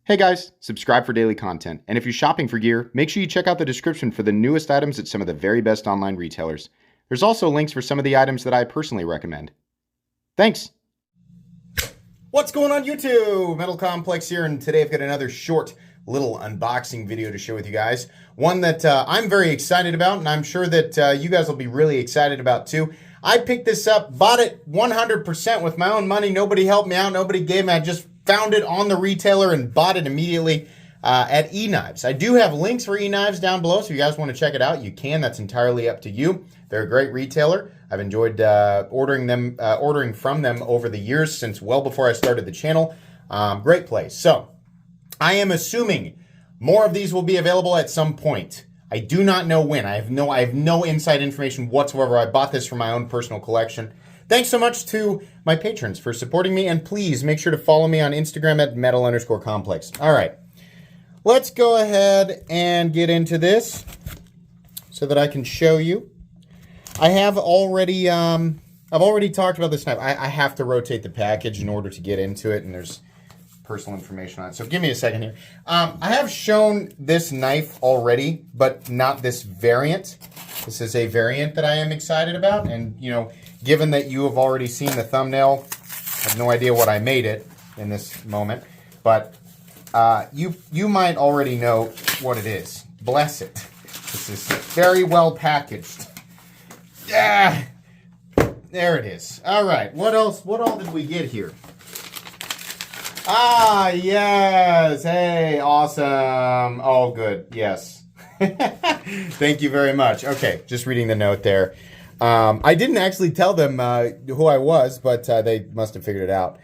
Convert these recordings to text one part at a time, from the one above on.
Hey guys, subscribe for daily content. And if you're shopping for gear, make sure you check out the description for the newest items at some of the very best online retailers. There's also links for some of the items that I personally recommend. Thanks! What's going on YouTube? Metal Complex here, and today I've got another short little unboxing video to share with you guys. One that I'm very excited about, and I'm sure that you guys will be really excited about too. I picked this up, bought it 100% with my own money. Nobody helped me out, nobody gave me, I just found it on the retailer and bought it immediately at eKnives. I do have links for eKnives down below, so if you guys want to check it out, you can. That's entirely up to you. They're a great retailer. I've enjoyed ordering from them over the years, since well before I started the channel. Great place. So I am assuming more of these will be available at some point. I do not know when. I have no inside information whatsoever. I bought this for my own personal collection. Thanks so much to my patrons for supporting me, and please make sure to follow me on Instagram at metal_complex. All right, let's go ahead and get into this so that I can show you. I have already, I've already talked about this knife. I have to rotate the package in order to get into it, and there's personal information on it. So give me a second here. I have shown this knife already, but not this variant. This is a variant that I am excited about, and you know, given that you have already seen the thumbnail, I have no idea what I made it in this moment, but you might already know what it is. Bless it. This is very well packaged. Yeah, there it is. All right, what else? What all did we get here? Ah, yes. Hey, awesome. Oh, good. Yes. Thank you very much. Okay, just reading the note there. I didn't actually tell them who I was, but they must have figured it out.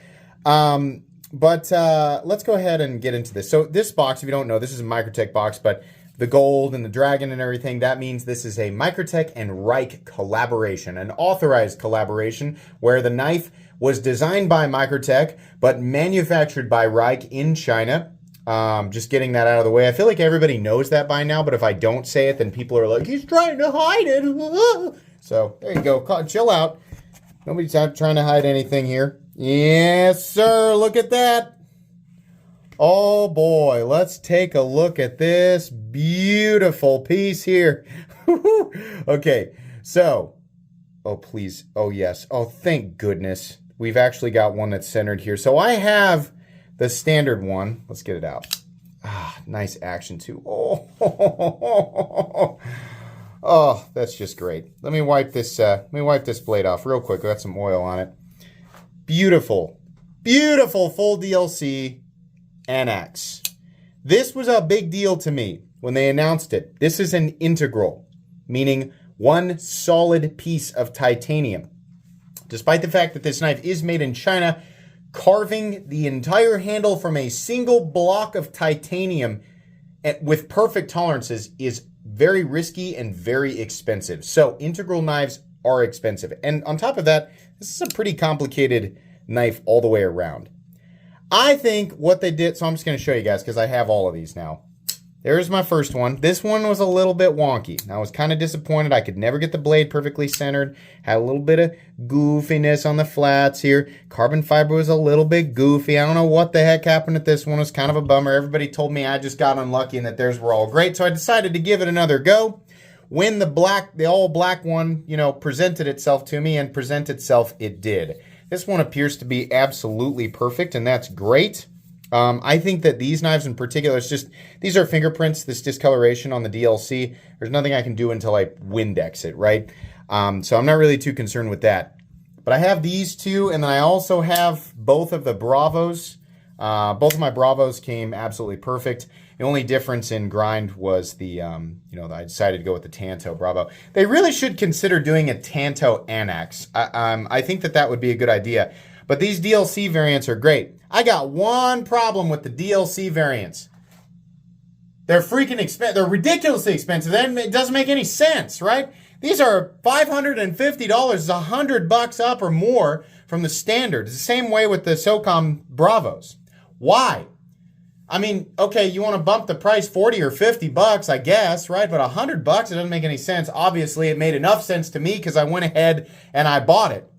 Let's go ahead and get into this. So this box, if you don't know, this is a Microtech box, but the gold and the dragon and everything, that means this is a Microtech and Rike collaboration, an authorized collaboration where the knife was designed by Microtech, but manufactured by Rike in China. Just getting that out of the way. I feel like everybody knows that by now, but if I don't say it, then people are like, he's trying to hide it. So there you go. Chill out. Nobody's trying to hide anything here. Yes, sir. Look at that. Oh, boy. Let's take a look at this beautiful piece here. Okay. So, oh, please. Oh, yes. Oh, thank goodness. We've actually got one that's centered here. So I have the standard one. Let's get it out. Ah, nice action too. Oh, oh, that's just great. Let me wipe this blade off real quick. Got some oil on it. Beautiful, beautiful full DLC Anax. This was a big deal to me when they announced it. This is an integral, meaning one solid piece of titanium. Despite the fact that this knife is made in China, carving the entire handle from a single block of titanium with perfect tolerances is very risky and very expensive. So integral knives are expensive. And on top of that, this is a pretty complicated knife all the way around. I think what they did, so I'm just going to show you guys because I have all of these now. There's my first one. This one was a little bit wonky. I was kind of disappointed. I could never get the blade perfectly centered. Had a little bit of goofiness on the flats here. Carbon fiber was a little bit goofy. I don't know what the heck happened at this one. It was kind of a bummer. Everybody told me I just got unlucky and that theirs were all great. So I decided to give it another go. When the all black one, you know, presented itself to me, and present itself it did. This one appears to be absolutely perfect, and that's great. I think that these knives in particular, it's just, these are fingerprints, this discoloration on the DLC. There's nothing I can do until I Windex it, right? So I'm not really too concerned with that. But I have these two, and then I also have both of the Bravos. Both of my Bravos came absolutely perfect. The only difference in grind was the, you know, I decided to go with the Tanto Bravo. They really should consider doing a Tanto Anax. I think that that would be a good idea. But these DLC variants are great. I got one problem with the DLC variants. They're freaking expensive. They're ridiculously expensive. Then it doesn't make any sense, right? These are $550, $100 up or more from the standard. It's the same way with the SOCOM Bravos. Why? I mean, okay, you want to bump the price 40 or 50 bucks, I guess, right? But $100, it doesn't make any sense. Obviously, it made enough sense to me because I went ahead and I bought it.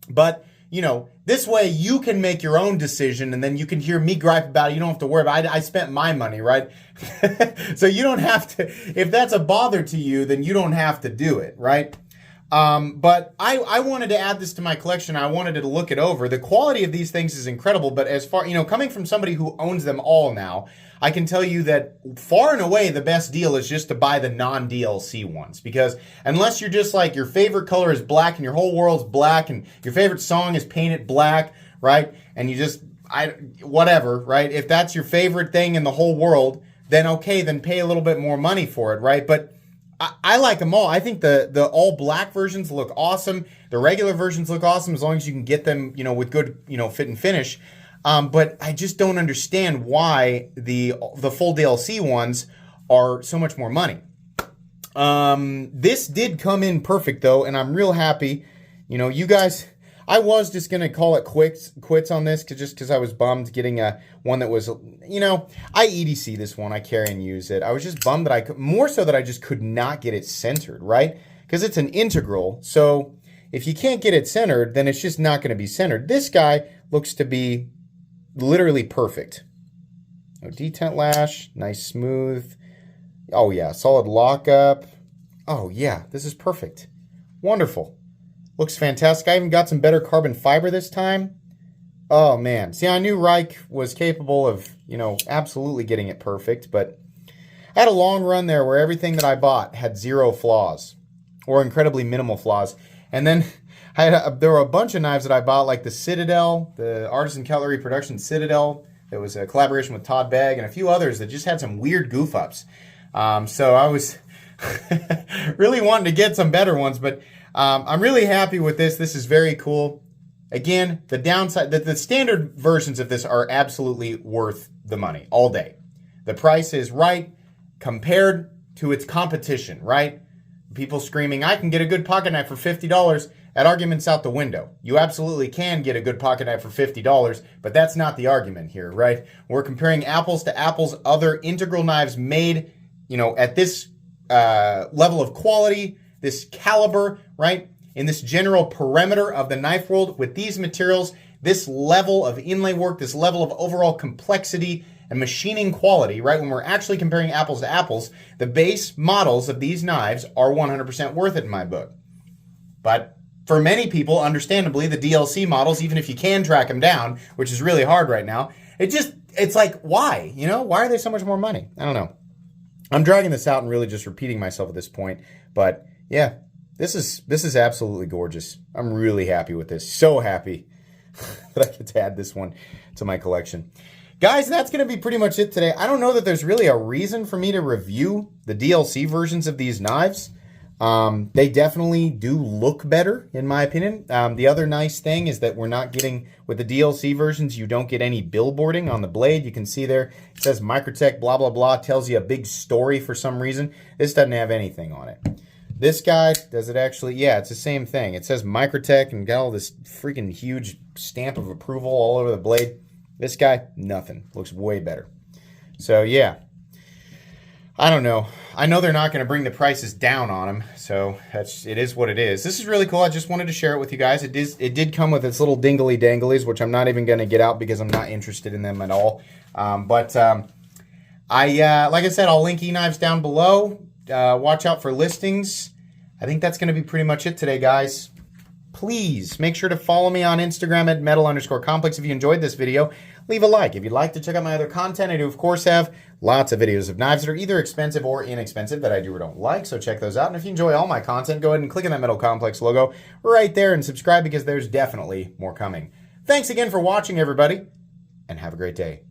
But you know, this way you can make your own decision and then you can hear me gripe about it. You don't have to worry about it. I spent my money, right? So you don't have to, if that's a bother to you, then you don't have to do it, right? But I wanted to add this to my collection. I wanted to look it over. The quality of these things is incredible, but as far, you know, coming from somebody who owns them all now, I can tell you that far and away the best deal is just to buy the non-DLC ones, because unless you're just like your favorite color is black and your whole world's black and your favorite song is painted black, right? And you just, whatever, right? If that's your favorite thing in the whole world, then okay, then pay a little bit more money for it, right? But I like them all. I think the all black versions look awesome. The regular versions look awesome as long as you can get them, you know, with good, you know, fit and finish. But I just don't understand why the full DLC ones are so much more money. This did come in perfect though, and I'm real happy. You know, you guys, I was just gonna call it quits on this because I was bummed getting one that was, you know, I EDC this one, I carry and use it. I was just bummed that I could, more so that I just could not get it centered, right? Because it's an integral, so if you can't get it centered, then it's just not gonna be centered. This guy looks to be literally perfect. No detent lash, nice smooth. Oh yeah, solid lockup. Oh yeah, this is perfect. Wonderful. Looks fantastic. I even got some better carbon fiber this time. Oh man. See, I knew Rike was capable of, you know, absolutely getting it perfect, but I had a long run there where everything that I bought had 0 flaws or incredibly minimal flaws. And then there were a bunch of knives that I bought, like the Citadel, the Artisan Cutlery Production Citadel. There was a collaboration with Todd Begg and a few others that just had some weird goof ups. So I was really wanting to get some better ones, but I'm really happy with this. This is very cool. Again, the downside, the standard versions of this are absolutely worth the money all day. The price is right compared to its competition, right? People screaming, I can get a good pocket knife for $50. That argument's out the window. You absolutely can get a good pocket knife for $50, but that's not the argument here, right? We're comparing apples to apples, other integral knives made, you know, at this level of quality, this caliber, right? In this general perimeter of the knife world with these materials, this level of inlay work, this level of overall complexity and machining quality, right? When we're actually comparing apples to apples, the base models of these knives are 100% worth it in my book. But for many people, understandably, the DLC models, even if you can track them down, which is really hard right now, it's like, why? You know, why are they so much more money? I don't know. I'm dragging this out and really just repeating myself at this point. But yeah, this is absolutely gorgeous. I'm really happy with this. So happy that I get to add this one to my collection. Guys, that's going to be pretty much it today. I don't know that there's really a reason for me to review the DLC versions of these knives. They definitely do look better, in my opinion. The other nice thing is that we're not getting, with the DLC versions, you don't get any billboarding on the blade. You can see there, it says Microtech, blah, blah, blah, tells you a big story for some reason. This doesn't have anything on it. This guy, does it actually? Yeah, it's the same thing. It says Microtech and got all this freaking huge stamp of approval all over the blade. This guy, nothing. Looks way better. So, yeah. I don't know. I know they're not going to bring the prices down on them, so it is what it is. This is really cool. I just wanted to share it with you guys. It did come with its little dingly danglies, which I'm not even going to get out because I'm not interested in them at all. Like I said, I'll link eKnives down below. Watch out for listings. I think that's going to be pretty much it today, guys. Please make sure to follow me on Instagram at metal_complex. If you enjoyed this video, leave a like. If you'd like to check out my other content, I do, of course, have lots of videos of knives that are either expensive or inexpensive that I do or don't like, so check those out. And if you enjoy all my content, go ahead and click on that Metal Complex logo right there and subscribe because there's definitely more coming. Thanks again for watching, everybody, and have a great day.